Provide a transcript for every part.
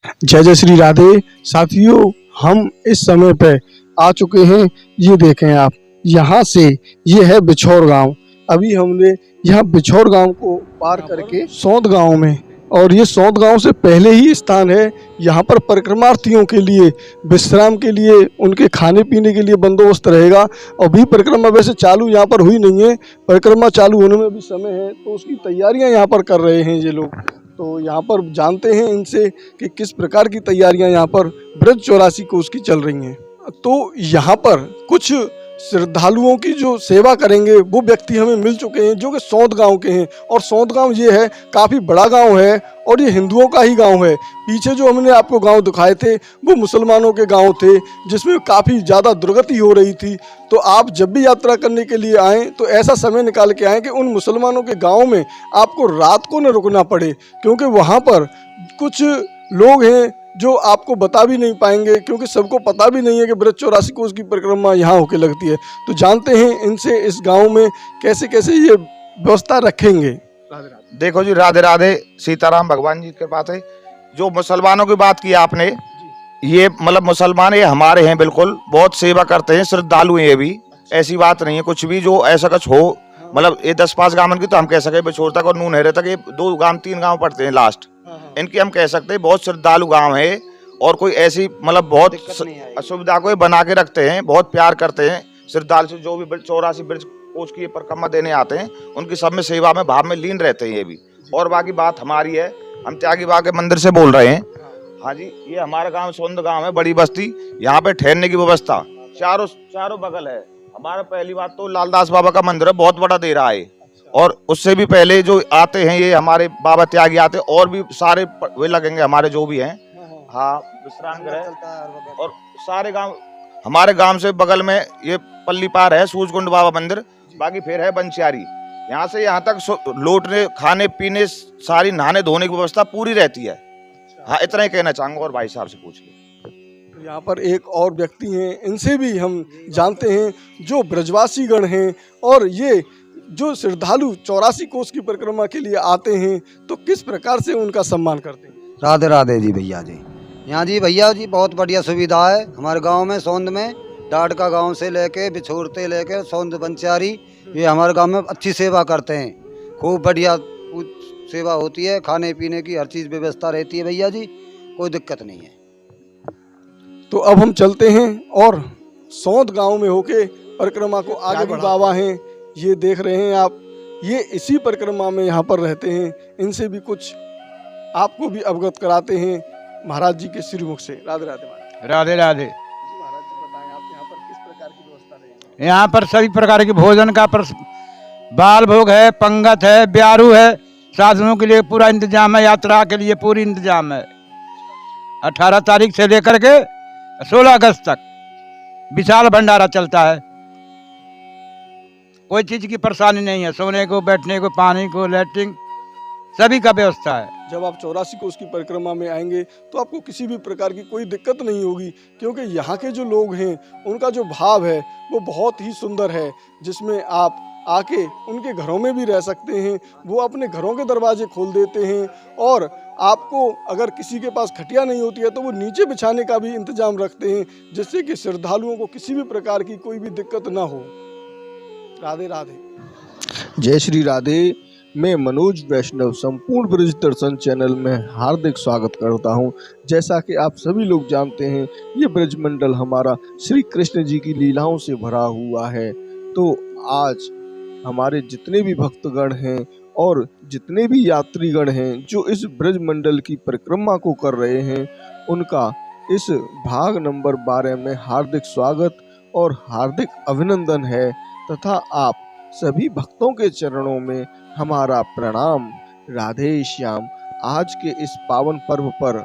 जय जय श्री राधे। साथियों, हम इस समय पे आ चुके हैं। ये देखें आप, यहाँ से ये है बिछौर गांव। अभी हमने यहाँ बिछौर गांव को पार करके सौंद गांव में, और ये सौंद गांव से पहले ही स्थान है। यहाँ पर परिक्रमार्थियों के लिए विश्राम के लिए, उनके खाने पीने के लिए बंदोबस्त रहेगा। अभी परिक्रमा वैसे चालू यहाँ पर हुई नहीं है, परिक्रमा चालू होने में भी समय है, तो उसकी तैयारियां यहाँ पर कर रहे हैं ये लोग। तो यहाँ पर जानते हैं इनसे कि किस प्रकार की तैयारियां यहाँ पर ब्रज 84 कोस की चल रही हैं। तो यहाँ पर कुछ श्रद्धालुओं की जो सेवा करेंगे वो व्यक्ति हमें मिल चुके हैं, जो कि सौंद गांव के हैं। और सौंद गांव ये है, काफ़ी बड़ा गांव है और ये हिंदुओं का ही गांव है। पीछे जो हमने आपको गांव दिखाए थे वो मुसलमानों के गांव थे, जिसमें काफ़ी ज़्यादा दुर्गति हो रही थी। तो आप जब भी यात्रा करने के लिए आएँ तो ऐसा समय निकाल के आएँ कि उन मुसलमानों के गाँव में आपको रात को न रुकना पड़े, क्योंकि वहाँ पर कुछ लोग हैं जो आपको बता भी नहीं पाएंगे, क्योंकि सबको पता भी नहीं है कि ब्रज 84 कोस की परिक्रमा यहाँ होके लगती है। तो जानते हैं इनसे इस गांव में कैसे कैसे ये व्यवस्था रखेंगे। देखो जी, राधे राधे, सीताराम, भगवान जी की कृपा से। जो मुसलमानों की बात की आपने, ये मतलब मुसलमान ये हमारे हैं, बिल्कुल बहुत सेवा करते हैं, श्रद्धालु हैं ये भी। ऐसी बात नहीं है कुछ भी जो ऐसा कुछ हो, मतलब ये 10-5 गांव की तो हम कह सके, बिछोर तक और नूनहरे तक, ये 2 गांव 3 गांव पड़ते हैं लास्ट, इनकी हम कह सकते हैं बहुत श्रद्धालु गांव है। और कोई ऐसी मतलब बहुत असुविधा को बना के रखते हैं, बहुत प्यार करते हैं श्रद्धालु से। जो भी 84 ब्रज कोस की परिक्रमा देने आते हैं, उनकी सब में सेवा में भाव में लीन रहते हैं ये भी। और बाकी बात हमारी है, हम त्यागी बाग के मंदिर से बोल रहे हैं। हाँ जी, ये हमारा गांव सौंद गांव है, बड़ी बस्ती। यहाँ पे ठहरने की व्यवस्था चारों बगल है। हमारा पहली बात तो लालदास बाबा का मंदिर है, बहुत बड़ा दे रहा है। और उससे भी पहले जो आते हैं ये हमारे बाबा त्यागी आते हैं, और भी सारे वे लगेंगे हमारे जो भी हैं। हाँ, विश्राम गृह और सारे गांव हमारे गांव से बगल में ये पल्ली पार है सूरजकुंड बाबा मंदिर। बाकी फिर है बंसियारी। यहाँ से यहाँ तक लौटने, खाने पीने, सारी नहाने धोने की व्यवस्था पूरी रहती है। हाँ, इतना ही कहना चाहूंगा, और भाई साहब से पूछ लो। यहाँ पर एक और व्यक्ति हैं, इनसे भी हम जानते हैं, जो ब्रजवासी गण हैं और ये जो श्रद्धालु 84 कोस की परिक्रमा के लिए आते हैं, तो किस प्रकार से उनका सम्मान करते हैं। राधे राधे जी भैया जी। यहाँ जी भैया जी बहुत बढ़िया सुविधा है हमारे गांव में, सौंद में। डाडका गांव से लेके बिछोरते लेके सौंद बंसियारी, ये हमारे गांव में अच्छी सेवा करते हैं। खूब बढ़िया सेवा होती है, खाने पीने की हर चीज़ व्यवस्था रहती है भैया जी, कोई दिक्कत नहीं है। तो अब हम चलते हैं और सौंद गांव में होके परिक्रमा को आगे भी बाबा हैं, ये देख रहे हैं आप, ये इसी परिक्रमा में यहाँ पर रहते हैं। इनसे भी कुछ आपको भी अवगत कराते हैं महाराज जी के श्रीमुख से। राधे राधे महाराज। राधे राधे। महाराज जी बताएं, आप यहाँ पर किस प्रकार की व्यवस्था रहेगी। यहाँ पर सभी प्रकार के भोजन का बाल भोग है, पंगत है, ब्यारू है, साधनों के लिए पूरा इंतजाम है, यात्रा के लिए पूरी इंतजाम है। 18 तारीख से लेकर के 16 अगस्त तक विशाल भंडारा चलता है। कोई चीज की परेशानी नहीं है, सोने को, बैठने को, पानी को, लैट्रिन, सभी का व्यवस्था है। जब आप 84 कोस की परिक्रमा में आएंगे तो आपको किसी भी प्रकार की कोई दिक्कत नहीं होगी, क्योंकि यहाँ के जो लोग हैं उनका जो भाव है वो बहुत ही सुंदर है, जिसमें आप आके उनके घरों में भी रह सकते हैं। वो अपने घरों के दरवाजे खोल देते हैं, और आपको अगर किसी के पास खटिया नहीं होती है तो वो नीचे बिछाने का भी इंतजाम रखते हैं, जिससे कि श्रद्धालुओं को किसी भी प्रकार की कोई भी दिक्कत ना हो। राधे राधे। जय श्री राधे। मैं मनोज वैष्णव संपूर्ण ब्रज दर्शन चैनल में हार्दिक स्वागत करता हूं। जैसा कि आप सभी लोग जानते हैं, ये ब्रज मंडल हमारा श्री कृष्ण जी की लीलाओं से भरा हुआ है। तो आज हमारे जितने भी भक्तगण हैं और जितने भी यात्रीगण हैं जो इस ब्रज मंडल की परिक्रमा को कर रहे हैं, उनका इस भाग नंबर 12 में हार्दिक स्वागत और हार्दिक अभिनंदन है, तथा आप सभी भक्तों के चरणों में हमारा प्रणाम। राधे श्याम। आज के इस पावन पर्व पर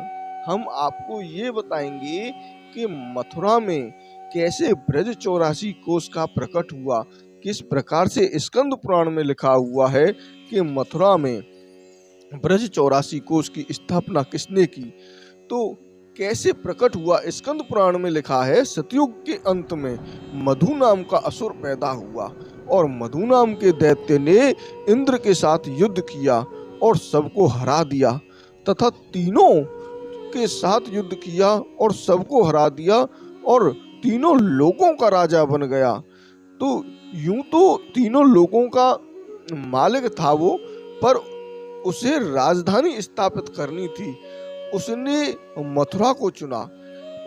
हम आपको ये बताएंगे कि मथुरा में कैसे ब्रज 84 कोस का प्रकट हुआ। किस प्रकार से स्कंद पुराण में लिखा हुआ है कि मथुरा में ब्रज 84 कोस की स्थापना किसने की, तो कैसे प्रकट हुआ। स्कंद पुराण में लिखा है, सतयुग के अंत में मधु नाम का असुर पैदा हुआ और मधु नाम के दैत्य ने इंद्र के साथ युद्ध किया और सबको हरा दिया, तथा तीनों के साथ युद्ध किया और सबको हरा दिया और तीनों लोगों का राजा बन गया। तो यूं तो तीनों लोगों का मालिक था वो, पर उसे राजधानी स्थापित करनी थी। उसने मथुरा को चुना।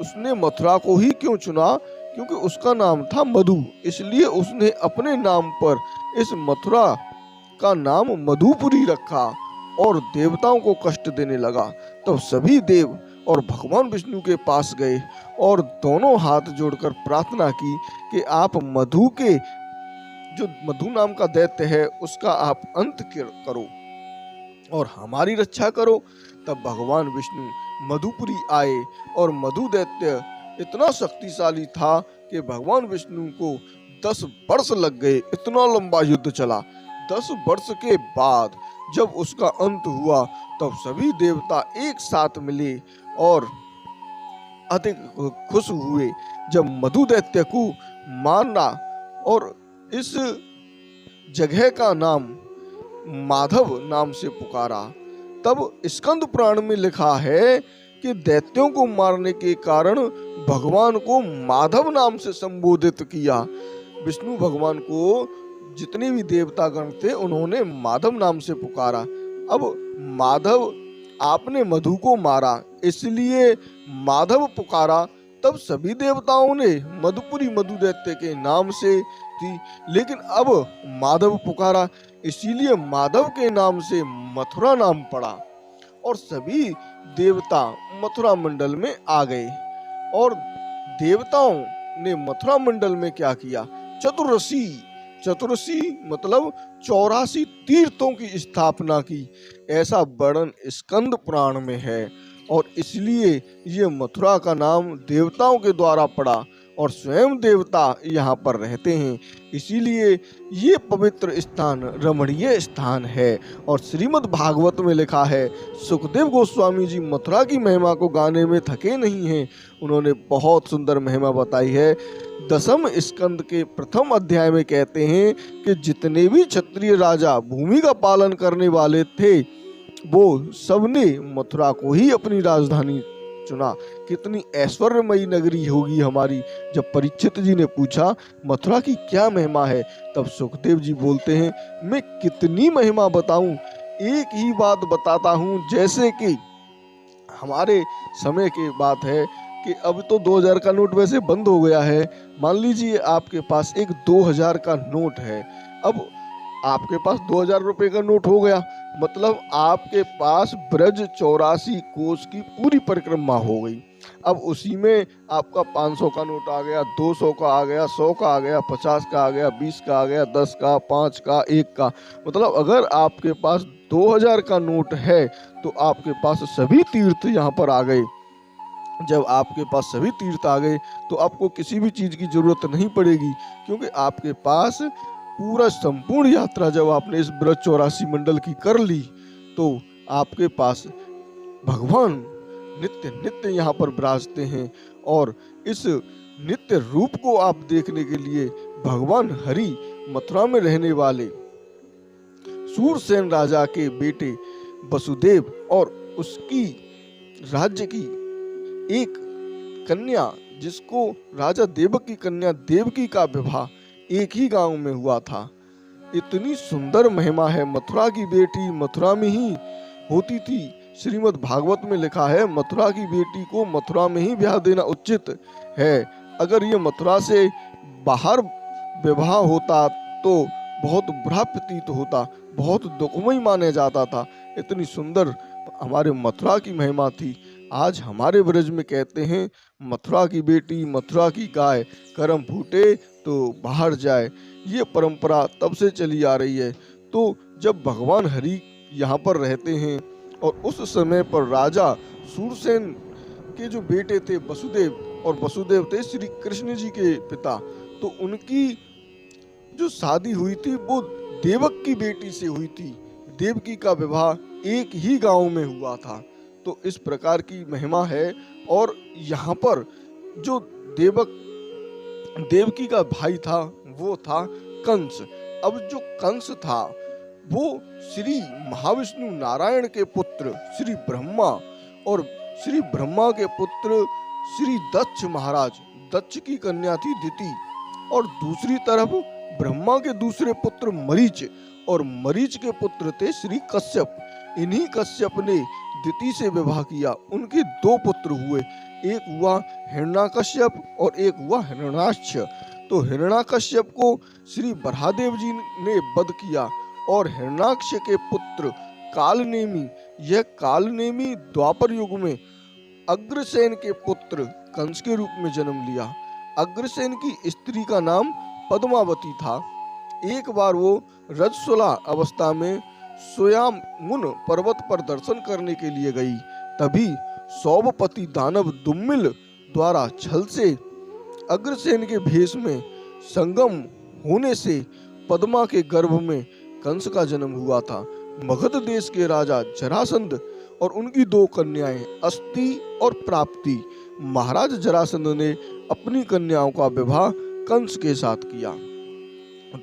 उसने मथुरा को ही क्यों चुना? क्योंकि उसका नाम था मधु, इसलिए उसने अपने नाम पर इस मथुरा का नाम मधुपुरी रखा और देवताओं को कष्ट देने लगा। तब सभी देव और भगवान विष्णु के पास गए और दोनों हाथ जोड़कर प्रार्थना की कि आप मधु के जो मधु नाम का दैत्य है उसका आप अंत करो और हमारी रक्षा करो। तब भगवान विष्णु मधुपुरी आए और मधु दैत्य इतना शक्तिशाली था कि भगवान विष्णु को 10 वर्ष लग गए। इतना लंबा युद्ध चला। 10 वर्ष के बाद जब उसका अंत हुआ तब सभी देवता एक साथ मिले और अधिक खुश हुए जब मधु दैत्य को मारना। और इस जगह का नाम माधव नाम से पुकारा। तब स्कंद पुराण में लिखा है कि दैत्यों को मारने के कारण भगवान को माधव नाम से संबोधित किया। विष्णु भगवान को जितने भी देवतागण थे उन्होंने माधव नाम से पुकारा। अब माधव आपने मधु को मारा इसलिए माधव पुकारा। तब सभी देवताओं ने मधुपुरी मधु दैत्य के नाम से थी, लेकिन अब माधव पुकारा इसीलिए माधव के नाम से मथुरा नाम पड़ा और सभी देवता मथुरा मंडल में आ गए। और देवताओं ने मथुरा मंडल में क्या किया? चतुर्दशी मतलब 84 तीर्थों की स्थापना की। ऐसा वर्णन स्कंद पुराण में है और इसलिए ये मथुरा का नाम देवताओं के द्वारा पड़ा और स्वयं देवता यहाँ पर रहते हैं, इसीलिए ये पवित्र स्थान रमणीय स्थान है। और श्रीमद् भागवत में लिखा है, सुखदेव गोस्वामी जी मथुरा की महिमा को गाने में थके नहीं हैं। उन्होंने बहुत सुंदर महिमा बताई है। 10वें स्कंद के प्रथम अध्याय में कहते हैं कि जितने भी क्षत्रिय राजा भूमि का पालन करने वाले थे वो सबने मथुरा को ही अपनी राजधानी चुना। कितनी ऐश्वर्यमयी नगरी होगी हमारी। जब परीक्षित जी ने पूछा मथुरा की क्या महिमा है, तब सुखदेव जी बोलते हैं, मैं कितनी महिमा बताऊं, एक ही बात बताता हूं। जैसे कि हमारे समय की बात है कि अब तो 2000 का नोट वैसे बंद हो गया है। मान लीजिए आपके पास एक 2000 का नोट है। अब आपके पास 2000 रुपए का नोट हो गया, मतलब आपके पास ब्रज 84 कोस की पूरी परिक्रमा हो गई। अब उसी में आपका 500 का नोट आ गया, 200 का आ गया, 100 का आ गया, 50 का आ गया, 20 का आ गया, 10 का, 5 का, 1 का। मतलब अगर आपके पास 2000 का नोट है तो आपके पास सभी तीर्थ यहाँ पर आ गए। जब आपके पास सभी तीर्थ आ गए तो आपको किसी भी चीज़ की जरूरत नहीं पड़ेगी, क्योंकि आपके पास पूरा संपूर्ण यात्रा जब आपने इस ब्रज 84 मंडल की कर ली तो आपके पास भगवान नित्य नित्य यहाँ पर विराजते हैं। और इस नित्य रूप को आप देखने के लिए भगवान हरि मथुरा में रहने वाले सूरसेन राजा के बेटे वसुदेव और उसकी राज्य की एक कन्या, जिसको राजा देवक की कन्या देवकी का विवाह एक ही गांव में हुआ था। इतनी सुंदर महिमा है। मथुरा की बेटी मथुरा में ही होती थी। श्रीमद् भागवत में लिखा है, मथुरा की बेटी को मथुरा में ही ब्याह देना उचित है। अगर ये मथुरा से बाहर विवाह होता तो बहुत बुरा प्रतीत होता, बहुत दुखमय माने जाता था। इतनी सुंदर हमारे मथुरा की महिमा थी। आज हमारे ब्रज में कहते हैं, मथुरा की बेटी मथुरा की गाय, करम फूटे तो बाहर जाए। ये परंपरा तब से चली आ रही है। तो जब भगवान हरि यहाँ पर रहते हैं और उस समय पर राजा सूरसेन के जो बेटे थे वसुदेव, और वसुदेव थे श्री कृष्ण जी के पिता, तो उनकी जो शादी हुई थी वो देवक की बेटी से हुई थी। देवकी का विवाह एक ही गांव में हुआ था। तो इस प्रकार की महिमा है। और यहाँ पर जो देवकी का भाई था वो था कंस। अब जो कंस था वो श्री महाविष्णु नारायण के पुत्र श्री ब्रह्मा और श्री ब्रह्मा के पुत्र श्री दक्ष महाराज, दक्ष की कन्या थी दिति, और दूसरी तरफ ब्रह्मा के दूसरे पुत्र मरीच, और मरीच के पुत्र थे श्री कश्यप। इन्हीं कश्यप ने दिति से विवाह किया। उनके दो पुत्र हुए, एक हुआ हिरण्याकश्यप और एक हुआ हिरण्याक्ष। तो हिरण्याकश्यप को श्री बरहादेव जी ने वध किया, और हिरण्याक्ष के पुत्र कालनेमी, यह कालनेमी द्वापर युग में अग्रसेन के पुत्र कंस के रूप में जन्म लिया। अग्रसेन की स्त्री का नाम पद्मावती था। एक बार वो रजस्वला अवस्था में सोयामुन पर्वत पर दर्शन करने के लिए गई। तभी सौभपति दानव दुम्मिल द्वारा छल से अग्रसेन के भेष में संगम होने से पद्मा के गर्भ में कंस का जन्म हुआ था। मगध देश के राजा जरासंध और उनकी दो कन्याएं अस्ति और प्राप्ति, महाराज जरासंध ने अपनी कन्याओं का विवाह कंस के साथ किया।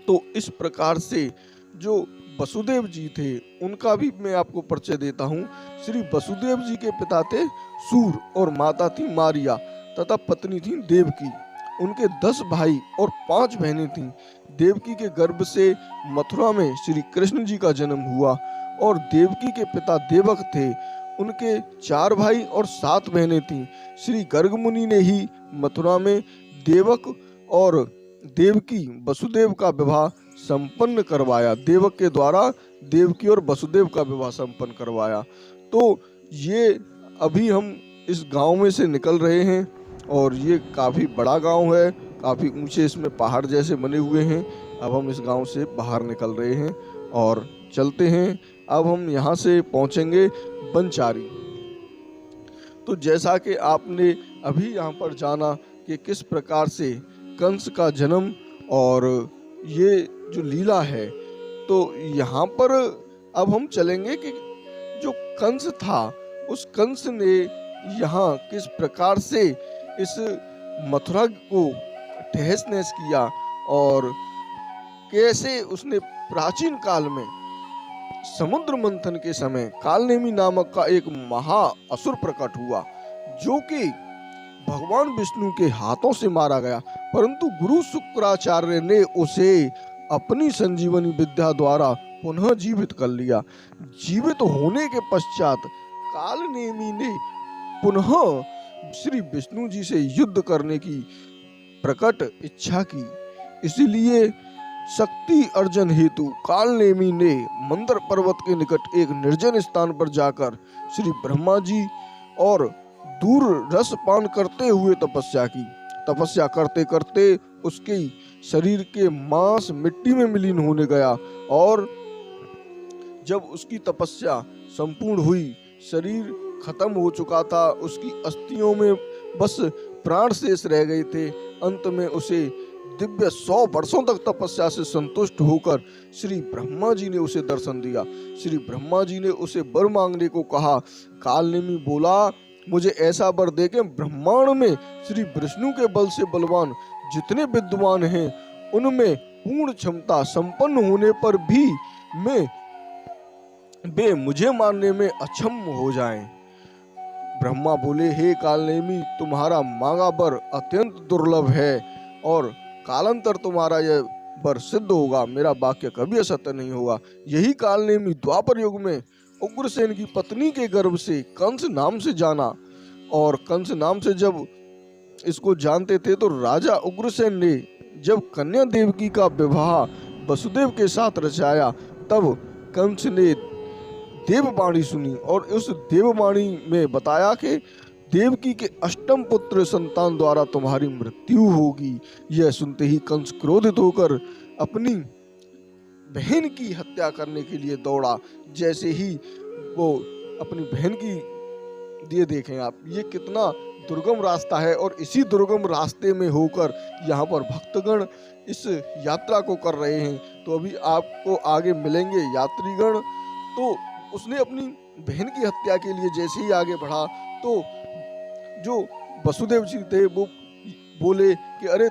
तो इस प्रकार से जो वसुदेव जी थे उनका भी मैं आपको परिचय देता हूँ। श्री वसुदेव जी के पिता थे सूर और माता थी मारिया तथा पत्नी थी देवकी। उनके 10 भाई और 5 बहनें थीं। देवकी के गर्भ से मथुरा में श्री कृष्ण जी का जन्म हुआ, और देवकी के पिता देवक थे। उनके 4 भाई और 7 बहनें थीं। श्री गर्ग मुनि ने ही मथुरा में देवक और देवकी वसुदेव का विवाह संपन्न करवाया। देवक के द्वारा देवकी और वसुदेव का विवाह संपन्न करवाया। तो ये अभी हम इस गांव में से निकल रहे हैं, और ये काफ़ी बड़ा गांव है, काफ़ी ऊंचे इसमें पहाड़ जैसे बने हुए हैं। अब हम इस गांव से बाहर निकल रहे हैं और चलते हैं। अब हम यहाँ से पहुँचेंगे बनचारी। तो जैसा कि आपने अभी यहाँ पर जाना कि किस प्रकार से कंस का जन्म और ये जो लीला है, तो यहाँ पर अब हम चलेंगे कि जो कंस था उस कंस ने यहाँ किस प्रकार से इस मथुरा को तहस नहस किया, और कैसे उसने प्राचीन काल में समुद्र मंथन के समय कालनेमी नामक का एक महा असुर प्रकट हुआ, जो कि भगवान विष्णु के हाथों से मारा गया। परंतु गुरु शुक्राचार्य ने उसे अपनी संजीवनी विद्या द्वारा पुनः जीवित कर लिया। जीवित होने के पश्चात कालनेमी ने पुनः श्री विष्णु जी से युद्ध करने की प्रकट इच्छा की। इसलिए शक्ति अर्जन हेतु कालनेमी ने मंदर पर्वत के निकट एक निर्जन स्थान पर जाकर श्री ब्रह्मा जी और दूर रस पान करते हुए तपस्या की। तपस्या करते करते उसके शरीर के मांस मिट्टी में विलीन होने गया, और जब उसकी तपस्या संपूर्ण हुई, शरीर खत्म हो चुका था, उसकी अस्थियों में बस प्राण शेष रह गए थे। अंत में उसे दिव्य 100 वर्षों तक तपस्या से संतुष्ट होकर श्री ब्रह्मा जी ने उसे दर्शन दिया। श्री ब्रह्मा जी ने उसे वर मांगने को कहा। कालनेमी बोला, मुझे ऐसा वर दे के ब्रह्मांड में श्री विष्णु के बल से बलवान जितने विद्वान हैं उनमें पूर्ण क्षमता संपन्न होने पर भी वे मुझे मारने में अक्षम हो जाएं। ब्रह्मा बोले, हे कालनेमी, तुम्हारा मांगा वर अत्यंत दुर्लभ है और कालांतर तुम्हारा यह वर सिद्ध होगा। मेरा वाक्य कभी असत्य नहीं होगा। यही कालनेमी द्वापर युग में उग्रसेन की पत्नी के गर्भ से कंस नाम से जाना, और कंस नाम से जब इसको जानते थे तो राजा उग्रसेन ने जब कन्या देवकी का विवाह वसुदेव के साथ रचाया, तब कंस ने देववाणी सुनी, और उस देववाणी में बताया कि देवकी के अष्टम पुत्र संतान द्वारा तुम्हारी मृत्यु होगी। यह सुनते ही कंस क्रोधित होकर अपनी बहन की हत्या करने के लिए दौड़ा। जैसे ही वो अपनी बहन की, ये देखें आप, ये कितना दुर्गम रास्ता है, और इसी दुर्गम रास्ते में होकर यहाँ पर भक्तगण इस यात्रा को कर रहे हैं। तो अभी आपको आगे मिलेंगे यात्रीगण। तो उसने अपनी बहन की हत्या के लिए जैसे ही आगे बढ़ा तो जो वसुदेव जी थे वो बोले कि अरे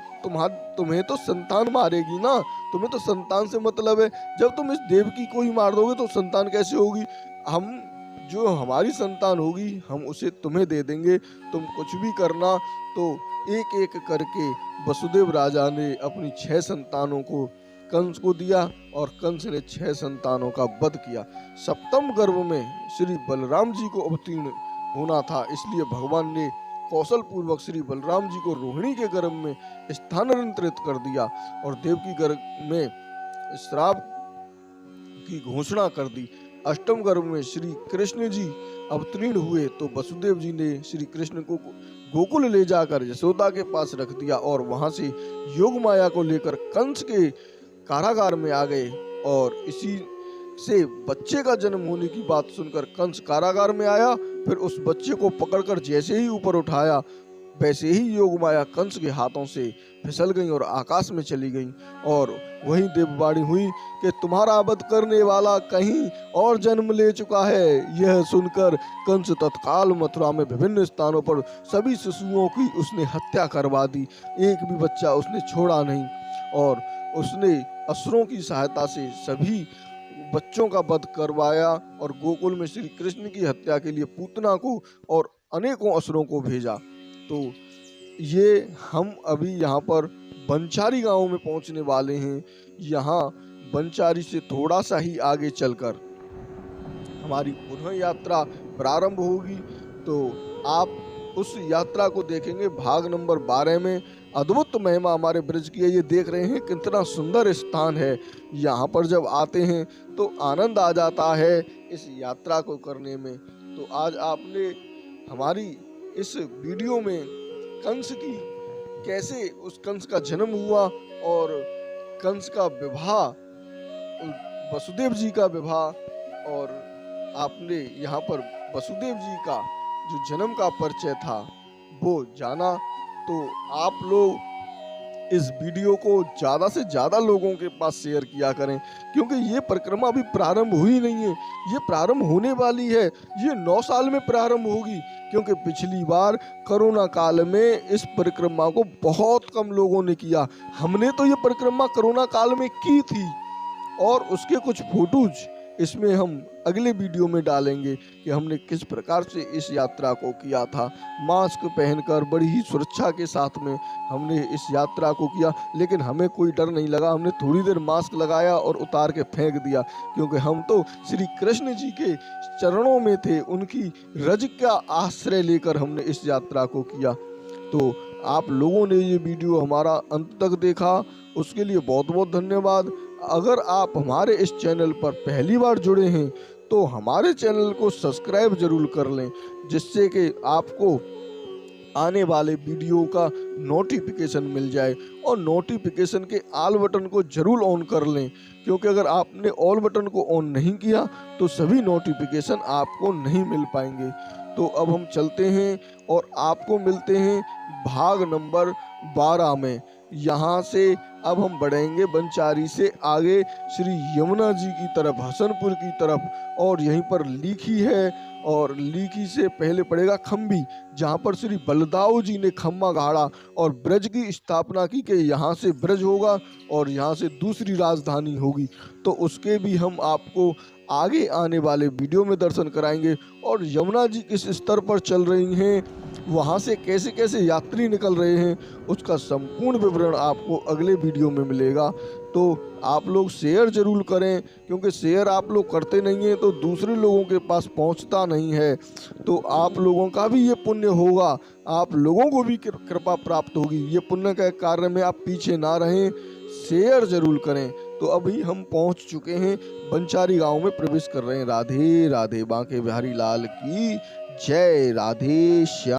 तुम्हें तो संतान मारेगी ना, तुम्हें तो संतान से मतलब है, जब तुम इस देवकी को ही मार दोगे तो संतान कैसे होगी। हम जो हमारी संतान होगी हम उसे तुम्हें दे देंगे, तुम कुछ भी करना। तो एक एक करके वसुदेव राजा ने अपनी 6 संतानों को कंस को दिया और कंस ने 6 संतानों का वध किया। सप्तम गर्भ में श्री बलराम जी को अवतीर्ण होना था, इसलिए भगवान ने कौशल पूर्वक श्री बलराम जी को रोहिणी के गर्भ में स्थानांतरित कर दिया और देवकी गर्भ में श्राप की घोषणा कर दी। अष्टम गर्भ में श्री कृष्ण जी अवतीर्ण हुए तो वसुदेव जी ने श्री कृष्ण को गोकुल ले जाकर यशोदा के पास रख दिया और वहां से योग माया को लेकर कंस के कारागार में आ गए। और इसी से बच्चे का जन्म होने की बात सुनकर कंस कारागार में आया, फिर उस बच्चे को पकड़कर जैसे ही ऊपर उठाया वैसे ही योग माया कंस के हाथों से फिसल गई और आकाश में चली गई। और वहीं देववाणी हुई कि तुम्हारा वध करने वाला कहीं और जन्म ले चुका है। यह सुनकर कंस तत्काल मथुरा में विभिन्न स्थानों पर सभी शिशुओं की उसने हत्या करवा दी, एक भी बच्चा उसने छोड़ा नहीं। और उसने असुरों की सहायता से सभी बच्चों का वध करवाया और गोकुल में श्री कृष्ण की हत्या के लिए पूतना को और अनेकों असुरों को भेजा। तो ये हम अभी यहाँ पर बंचारी गांव में पहुंचने वाले हैं। यहाँ बंचारी से थोड़ा सा ही आगे चलकर हमारी पुनः यात्रा प्रारंभ होगी। तो आप उस यात्रा को देखेंगे। भाग नंबर 12 में अद्भुत महिमा हमारे ब्रज की है। ये देख रहे हैं कितना सुंदर स्थान है। यहाँ पर जब आते हैं तो आनंद आ जाता है इस यात्रा को करने में। तो आज आपने हमारी इस वीडियो में कंस की कैसे उस कंस का जन्म हुआ और कंस का विवाह, वसुदेव जी का विवाह, और आपने यहाँ पर वसुदेव जी का जो जन्म का परिचय था वो जाना। तो आप लोग इस वीडियो को ज़्यादा से ज़्यादा लोगों के पास शेयर किया करें, क्योंकि ये परिक्रमा अभी प्रारंभ हुई नहीं है, ये प्रारंभ होने वाली है। ये 9 साल में प्रारंभ होगी, क्योंकि पिछली बार कोरोना काल में इस परिक्रमा को बहुत कम लोगों ने किया। हमने तो ये परिक्रमा कोरोना काल में की थी और उसके कुछ फोटोज इसमें हम अगले वीडियो में डालेंगे कि हमने किस प्रकार से इस यात्रा को किया था। मास्क पहनकर बड़ी ही सुरक्षा के साथ में हमने इस यात्रा को किया, लेकिन हमें कोई डर नहीं लगा। हमने थोड़ी देर मास्क लगाया और उतार के फेंक दिया, क्योंकि हम तो श्री कृष्ण जी के चरणों में थे, उनकी रज का आश्रय लेकर हमने इस यात्रा को किया। तो आप लोगों ने ये वीडियो हमारा अंत तक देखा, उसके लिए बहुत बहुत धन्यवाद। अगर आप हमारे इस चैनल पर पहली बार जुड़े हैं तो हमारे चैनल को सब्सक्राइब जरूर कर लें, जिससे कि आपको आने वाले वीडियो का नोटिफिकेशन मिल जाए। और नोटिफिकेशन के ऑल बटन को जरूर ऑन कर लें, क्योंकि अगर आपने ऑल बटन को ऑन नहीं किया तो सभी नोटिफिकेशन आपको नहीं मिल पाएंगे। तो अब हम चलते हैं और आपको मिलते हैं भाग नंबर 12 में। यहाँ से अब हम बढ़ेंगे बंचारी से आगे श्री यमुना जी की तरफ, हसनपुर की तरफ, और यहीं पर लीखी है और लीखी से पहले पड़ेगा खम्बी, जहाँ पर श्री बलदाऊ जी ने खम्मा गाड़ा और ब्रज की स्थापना की कि यहाँ से ब्रज होगा और यहाँ से दूसरी राजधानी होगी। तो उसके भी हम आपको आगे आने वाले वीडियो में दर्शन कराएंगे। और यमुना जी किस स्तर पर चल रही हैं, वहाँ से कैसे कैसे यात्री निकल रहे हैं, उसका संपूर्ण विवरण आपको अगले वीडियो में मिलेगा। तो आप लोग शेयर जरूर करें, क्योंकि शेयर आप लोग करते नहीं हैं तो दूसरे लोगों के पास पहुंचता नहीं है। तो आप लोगों का भी ये पुण्य होगा, आप लोगों को भी कृपा प्राप्त होगी। ये पुण्य के कार्य में आप पीछे ना रहें, शेयर जरूर करें। तो अभी हम पहुंच चुके हैं, बंचारी गांव में प्रवेश कर रहे हैं। राधे राधे, बांके बिहारी लाल की जय। राधे श्याम।